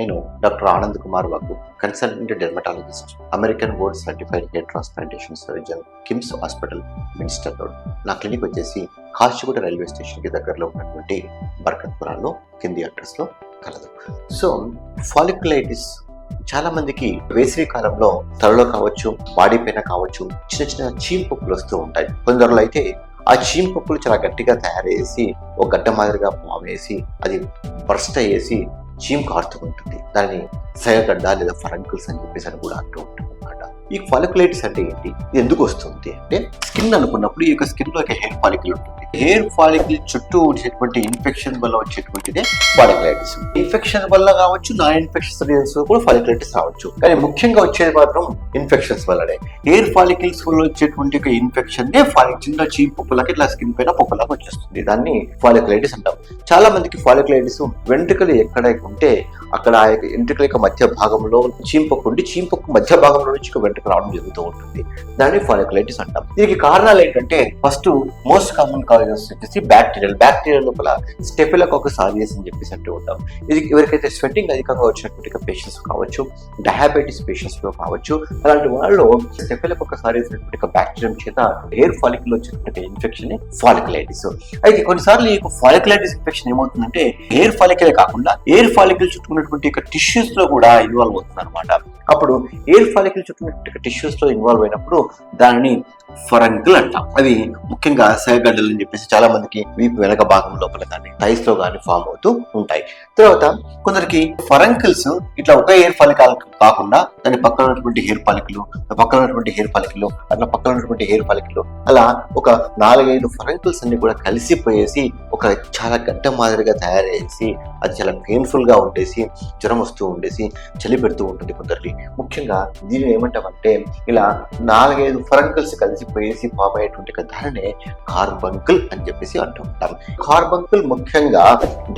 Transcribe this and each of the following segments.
నేను డాక్టర్ ఆనంద్ కుమార్ వాకు, consultant dermatologist, American board certified hair transplantation surgeon, KIMS hospital, minister road. నా clinic వచ్చేసి Kachiguda railway స్టేషన్కి దగ్గరలో ఉన్నటువంటి బర్కత్పురాలో కింది అడ్రస్లో కలదు. సో ఫాలిక్యులైటిస్ చాలా మందికి వేసవి కాలంలో తలలో కావచ్చు, బాడీ పైన కావచ్చు చిన్న చిన్న చీమపొక్కులు వస్తూ ఉంటాయి. కొందరిలో అయితే ఆ చీమపొక్కులు చాలా గట్టిగా తయారయ్యేసి ఒక గడ్డ మాదిరిగా ఫామ్ వేసి అది బర్స్ట్ అయ్యేసి చీమ్ కారుతూ ఉంటుంది. దాన్ని సయగడ్డ లేదా ఫరంకిల్స్ అని చెప్పేసి అని కూడా అంటూ ఉంటుంది అన్నమాట. ఈ ఫాలిక్యులైటిస్ అంటే ఏంటి, ఇది ఎందుకు వస్తుంది అంటే స్కిన్ అనుకున్నప్పుడు ఈ యొక్క స్కిన్ లో హెయిర్ ఫాలిక్యుల్ ఉంటుంది. హెయిర్ ఫాలిక్యుల్ చుట్టూ వచ్చేటువంటి ఇన్ఫెక్షన్ వల్ల వచ్చేటువంటిదే ఫాలిక్యులైటిస్. ఇన్ఫెక్షన్ వల్ల కావచ్చు, నాన్ ఇన్ఫెక్షన్ రీజన్స్ కూడా ఫాలిక్యులైటిస్ రావచ్చు, కానీ ముఖ్యంగా వచ్చేది మాత్రం ఇన్ఫెక్షన్స్ వల్లనే. హెయిర్ ఫాలిక్యుల్స్ వల్ల వచ్చేటువంటి ఇన్ఫెక్షన్ చిన్న చీమ్ పొక్కులకి ఇట్లా స్కిన్ పైన పొక్కులాగా వచ్చేస్తుంది. దాన్ని ఫాలిక్యులైటిస్ అంటాం. చాలా మందికి ఫాలిక్యులైటిస్ వెంట్రుకలు ఎక్కడ ఉంటే అక్కడ వెంట్రుకల యొక్క మధ్య భాగంలో చీంపొక్కు ఉండి చీంపొక్కు మధ్య భాగంలో నుంచి వెంట్రుక రావడం జరుగుతూ ఉంటుంది. దాన్ని ఫాలిక్యులైటిస్ అంటాం. దీనికి కారణాలు ఏంటంటే ఫస్ట్ మోస్ట్ కామన్ కాజెస్ వచ్చేసి బ్యాక్టీరియల్ లోపల స్టెఫిలోకోకస్ ఆరియాస్ అని చెప్పేసి అంటూ ఉంటాం. ఇది ఎవరికైతే స్వెట్టింగ్ అధికంగా వచ్చినటువంటి పేషెంట్స్ కావచ్చు, డయాబెటీస్ పేషెంట్స్ లో కావచ్చు, అలాంటి వాళ్ళు స్టెఫిలోకోకస్ ఆరియాస్ అనేటువంటి బ్యాక్టీరియం చేత హెయిర్ ఫాలిక్యుల్ వచ్చేటువంటి ఇన్ఫెక్షన్ ఫాలిక్యులైటిస్. అయితే కొన్నిసార్లు ఈ ఫాలిక్యులైటిస్ ఇన్ఫెక్షన్ ఏమవుతుందంటే హెయిర్ ఫాలిక్యులే కాకుండా ఎయిర్ ఫాలిక్యుల్ చుట్టూ టిష్యూస్ లో కూడా ఇన్వాల్వ్ అవుతుంది అనమాట. అప్పుడు ఎయిర్ ఫాలిక్యుల్ చుట్టూ టిష్యూస్ లో ఇన్వాల్వ్ అయినప్పుడు దానిని ఫరంకిల్ అంటాం. అవి ముఖ్యంగా సయగడ్డలు అని చెప్పేసి చాలా మందికి వీపు వెనక భాగం లోపల కానీ థైస్ లో కానీ ఫామ్ అవుతూ ఉంటాయి. తర్వాత కొందరికి ఫరంకిల్స్ ఇట్లా ఒక ఎయిర్ ఫాలికల్ కాకుండా దాని పక్కన ఉన్నటువంటి హెయిర్ ఫాలికల్, పక్కన ఉన్నటువంటి హెయిర్ ఫాలికల్, అట్లా పక్కన ఉన్నటువంటి హెయిర్ ఫాలికల్, అలా ఒక 4-5 ఫరంకిల్స్ అన్ని కూడా కలిసిపోయేసి ఒక చాలా గడ్డ మాదిరిగా తయారయ్యేసి అది చాలా పెయిన్ఫుల్ గా ఉండేసి జ్వరం వస్తూ ఉండేసి చలి పెడుతూ ఉంటుంది కొందరికి. ముఖ్యంగా దీన్ని ఏమంటామంటే ఇలా 4-5 ఫరంకిల్స్ కలిసిపోయేసి ఫామ్ అయ్యేటువంటి దానినే కార్బంకిల్ అని చెప్పేసి అంటూ ఉంటాం. కార్బంకిల్ ముఖ్యంగా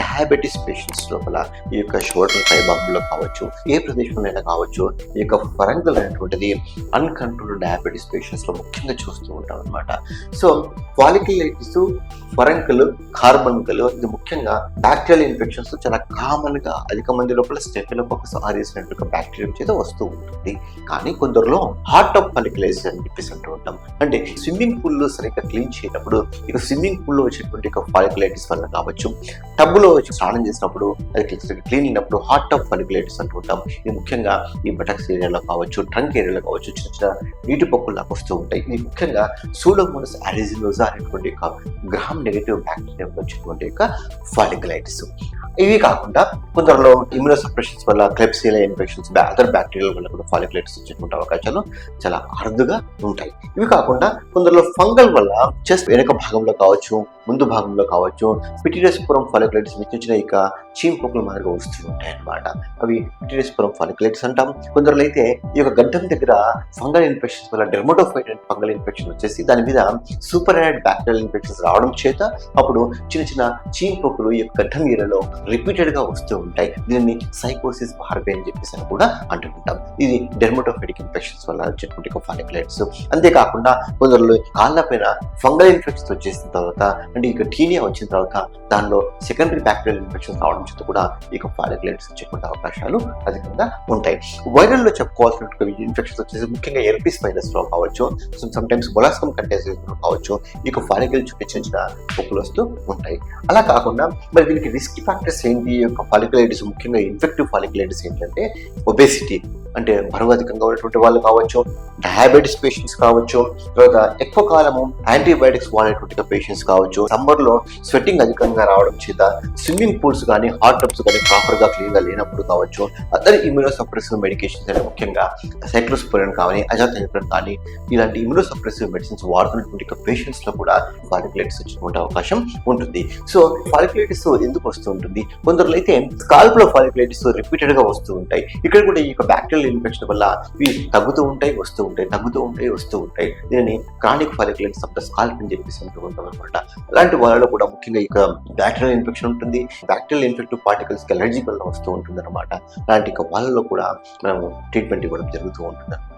డయాబెటీస్ పేషెంట్స్ లోపల ఈ యొక్క షోల్డర్ పై భాగంలో కావచ్చు, ఏ ప్రదేశంలో కావచ్చు, ఈ యొక్క ఫరంకిల్ అనేటువంటిది అన్కంట్రోల్డ్ డయాబెటీస్ పేషెంట్స్ లో ముఖ్యంగా చూస్తూ ఉంటాం అనమాట. సో ఫాలిక్యులైటిస్, ఫరంకిల్, కార్బంకిల్ ఇది ముఖ్యంగా బ్యాక్టీరియల్ ఇన్ఫెక్షన్స్ చాలా కామన్ గా అధిక మంది లోపల స్టెఫిలోకోకస్ ఆరియాస్ అనేటువంటి బ్యాక్టీరియం చేత వస్తూ ఉంటుంది. కానీ కొందరిలో హార్ట్ ఆఫ్ ఫాలిక్యులైటిస్ అని చెప్పేసి అంటూ ఉంటాం. అంటే స్విమ్మింగ్ పూల్ లో సరిగ్గా క్లీన్ చేయనప్పుడు ఇక స్విమ్మింగ్ పూల్ లో వచ్చేటువంటి ఫాలిక్యులైటిస్ వల్ల కావచ్చు, టబ్ లో వచ్చి స్నానం చేసినప్పుడు అది క్లీన్ అయినప్పుడు హార్ట్ ఆఫ్ ఫాలిక్యులైటిస్ అంటూ ఉంటాం. ఇది ముఖ్యంగా ఈ బటక్స్ ఏరియాలో కావచ్చు, ట్రంక్ ఏరియాలో కావచ్చు చిన్న చిన్న నీటి పొక్కుల్లాగా వస్తూ ఉంటాయి. ఇది ముఖ్యంగా సూడోమోనాస్ అరిజినోసా అనేటువంటి గ్రామ్ నెగటివ్ బ్యాక్టీరియా వచ్చేటువంటి ఫాలిక్యులైటిస్. ఇవి కాకుండా కొందరిలో ఇమ్యూనోసప్రెషన్స్ వల్ల క్లెప్సియా ఇన్ఫెక్షన్స్, అదర్ బ్యాక్టీరియల్ వల్ల కూడా ఫాలిక్యులైటిస్ వచ్చేటువంటి అవకాశాలు చాలా అరుదుగా ఉంటాయి. ఇవి కాకుండా కొందరిలో ఫంగల్ వల్ల చెస్ట్ వెనక భాగంలో కావచ్చు, ముందు భాగంలో కావచ్చు పిటిడోస్పోరం ఫాలిక్యులైటిస్ చిన్న చిన్న ఇక చీమ్ పొక్కుల మాదిరిగా వస్తూ ఉంటాయి అన్నమాట. అవి పిటిడోస్పోరం ఫాలిక్యులైటిస్ అంటాం. కొందరిలో అయితే ఈ యొక్క గడ్డం దగ్గర ఫంగల్ ఇన్ఫెక్షన్స్ వల్ల డెర్మటోఫైట్ ఫంగల్ ఇన్ఫెక్షన్ వచ్చేసి దాని మీద సూపర్ యాడ్ బ్యాక్టీరియల్ ఇన్ఫెక్షన్స్ రావడం చేత అప్పుడు చిన్న చిన్న చీమ్ పొక్కులు ఈ యొక్క గడ్డం ఏరియాలో రిపీటెడ్ గా వస్తూ ఉంటాయి. దీన్ని సైకోసిస్ బార్బే అని చెప్పేసి అని కూడా అంటుంటాం. ఇది డెర్మటోఫైటిక్ ఇన్ఫెక్షన్స్ వల్ల వచ్చేటువంటి ఫాలిక్యులైటిస్. అంతేకాకుండా కొందరిలో కాళ్ళ పైన ఫంగల్ ఇన్ఫెక్షన్స్ వచ్చేసిన తర్వాత అంటే ఇక టీనియా వచ్చిన తర్వాత దానిలో సెకండరీ బ్యాక్టీరియల్ ఇన్ఫెక్షన్స్ రావడం చేత కూడా ఇక ఫాలిక్యులైటిస్ వచ్చేటువంటి అవకాశాలు అధికంగా ఉంటాయి. వైరల్ లో చెప్పుకోవాల్సిన ఇన్ఫెక్షన్స్ వచ్చేసి ముఖ్యంగా ఎర్పిస్ వైరస్ లో కావచ్చు, సమ్ టైమ్స్ మొలాస్కం కంటేజియస్ లో కావచ్చు ఇక ఫాలిక్యుల్ చుట్టూ చిన్న చిన్న పొక్కులు వస్తూ ఉంటాయి. అలా కాకుండా మరి దీనికి రిస్క్ ఫ్యాక్టర్స్ ఏంటి? యొక్క ఫాలిక్యులైటిస్ ముఖ్యంగా ఇన్ఫెక్టివ్ ఫాలిక్యులైటిస్ ఏంటంటే ఒబేసిటీ, అంటే బరువు అధికంగా ఉన్నటువంటి వాళ్ళు కావచ్చు, డయాబెటీస్ పేషెంట్స్ కావచ్చు, తర్వాత ఎక్కువ కాలము యాంటీబయాటిక్స్ వాడేటువంటి పేషెంట్స్ కావచ్చు, సమ్మర్ లో స్వెట్టింగ్ అధికంగా రావడం చేత స్విమ్మింగ్ పూల్స్ కానీ హాట్ టబ్స్ కానీ ప్రాపర్ గా క్లీన్ గా లేనప్పుడు కావచ్చు, అదర్ ఇమ్యూనోసప్రెసివ్ మెడికేషన్స్ అంటే ముఖ్యంగా సైక్లోస్పోరిన్ కానీ అజాథైమిప్రిన్ కానీ ఇలాంటి ఇమ్యూనోసప్రెసివ్ మెడిసిన్స్ వాడుతున్నటువంటి పేషెంట్స్ లో కూడా ఫాలిక్యులైటిస్ వచ్చేటువంటి అవకాశం ఉంటుంది. సో ఫాలిక్యులైటిస్ ఎందుకు వస్తూ ఉంటుంది? కొందరు అయితే స్కాల్ప్ లో ఫాలిక్యులైటిస్ రిపీటెడ్ గా వస్తూ ఉంటాయి. ఇక్కడ కూడా ఈ యొక్క బ్యాక్టీరియల్ ఇన్ఫెక్షన్ వల్ల ఇవి తగ్గుతూ ఉంటాయి, వస్తూ ఉంటాయి, తగ్గుతూ ఉంటాయి, వస్తూ ఉంటాయి. దీనిని chronic folliculitis of the scalp అని చెప్పేసి అంటూ ఉంటాం అనమాట. అలాంటి వాళ్ళలో కూడా ముఖ్యంగా ఇక బ్యాక్టీరియల్ ఇన్ఫెక్షన్ ఉంటుంది. బ్యాక్టీరియల్ ఇన్ఫెక్టివ్ పార్టికల్స్ కి అలర్జీ వల్ల వస్తూ ఉంటుంది అనమాట. అలాంటి వాళ్ళలో కూడా మనము ట్రీట్మెంట్ ఇవ్వడం జరుగుతూ ఉంటుంది అనమాట.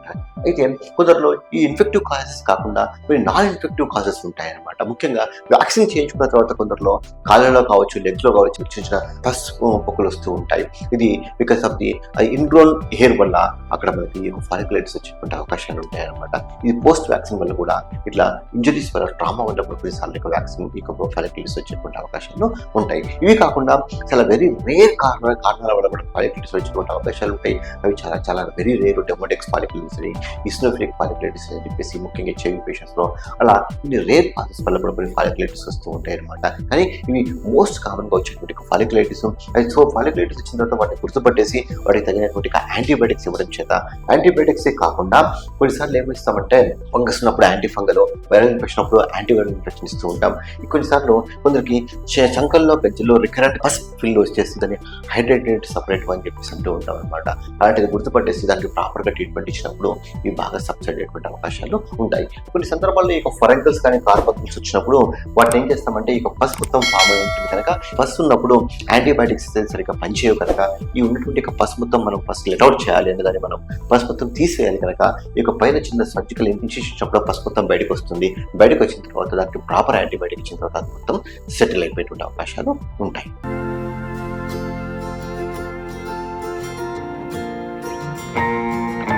అయితే కొందరిలో ఈ ఇన్ఫెక్టివ్ కాజెస్ కాకుండా నాన్ ఇన్ఫెక్టివ్ కాజెస్ ఉంటాయన్నమాట. అనమాట. ముఖ్యంగా వ్యాక్సిన్ చేయించుకున్న తర్వాత కొందరిలో కాళ్ళలో కావచ్చు, లెగ్స్లో కావచ్చు చిన్న చిన్న పసుపు పొక్కులు వస్తూ ఉంటాయి. ఇది because of the ingrown hair వల్ల అక్కడ మనకి ఫాలిక్యులైటిస్ వచ్చేటువంటి అవకాశాలు ఉంటాయి అనమాట. ఇది పోస్ట్ వ్యాక్సిన్ వల్ల కూడా ఇట్లా ఇంజరీస్ వల్ల, ట్రామా వల్ల కూడా కొన్నిసార్లు వ్యాక్సిన్ ఫాలిక్యులైటిస్ వచ్చేటువంటి అవకాశాలు ఉంటాయి. ఇవి కాకుండా చాలా వెరీ రేర్ కారణాల వల్ల కూడా ఫాలిక్యులైటిస్ వచ్చేటువంటి అవకాశాలు ఉంటాయి. అవి చాలా చాలా వెరీ రేర్. డెమోడెక్స్ ఫాలిక్యులైటిస్ అని, ఇస్నోఫిలిక్ ఫాలిక్యులైటిస్ అని చెప్పేసి ముఖ్యంగా హెచ్ఐవి పేషెంట్స్లో అలా ఇన్ని రేర్ కాజెస్ వల్ల కూడా కొన్ని ఫాలిక్యులైటిస్ వస్తూ ఉంటాయి అనమాట. కానీ ఇవి మోస్ట్ కామన్గా వచ్చేటువంటి ఫాలిక్యులైటిస్. సో ఫాలిక్యులైటిస్ వచ్చిన తర్వాత వాటిని గుర్తుపట్టేసి వాటికి తగినటువంటి యాంటీబయాటిక్స్ ఇవ్వడం చేత, యాంటీబయాటిక్సే కాకుండా కొన్నిసార్లు ఏమి ఇస్తామంటే ఫంగస్ ఉన్నప్పుడు యాంటీ ఫంగల్, వైరల్ ఇన్ఫెక్షన్ అప్పుడు యాంటీవైరల్ ఇన్ఫెక్షన్ ఇస్తూ ఉంటాం. కొన్నిసార్లు కొందరికి చంకల్లో గజ్జల్లో రికరెంట్ పసుపు ఫిల్ వచ్చేస్తుందని హైడ్రేటెడ్ సపరేట్ అని చెప్పేసి అంటూ ఉంటాం అనమాట. అలాంటిది గుర్తుపట్టేసి దానికి ప్రాపర్గా ట్రీట్మెంట్ ఇచ్చినప్పుడు ఇవి బాగా సబ్సైడ్ అయ్యేటువంటి అవకాశాలు ఉంటాయి. కొన్ని సందర్భాల్లో ఈ ఫొరంకల్స్ కానీ కార్పల్స్ వచ్చినప్పుడు వాటిని ఏం చేస్తామంటే ఈ పసు మొత్తం ఫామ్ అయి ఉంటుంది కనుక, పసు ఉన్నప్పుడు యాంటీబయాటిక్స్ సరిగ్గా పనిచేయవు కనుక ఈ ఉన్నటువంటి పసు మొత్తం మనం ఫస్ట్ లెట్అవుట్ చేయాలి అంటే దాన్ని మనం పసు మొత్తం తీసేయాలి కనుక ఈ పైన చిన్న సర్జికల్ ఇన్సిషన్ ఇచ్చినప్పుడు పసు మొత్తం బయటకు వస్తుంది. బయటకు వచ్చిన తర్వాత దానికి ప్రాపర్ యాంటీబయాటిక్ ఇచ్చిన తర్వాత అది మొత్తం సెటిల్ అయిపోయేటువంటి అవకాశాలు ఉంటాయి.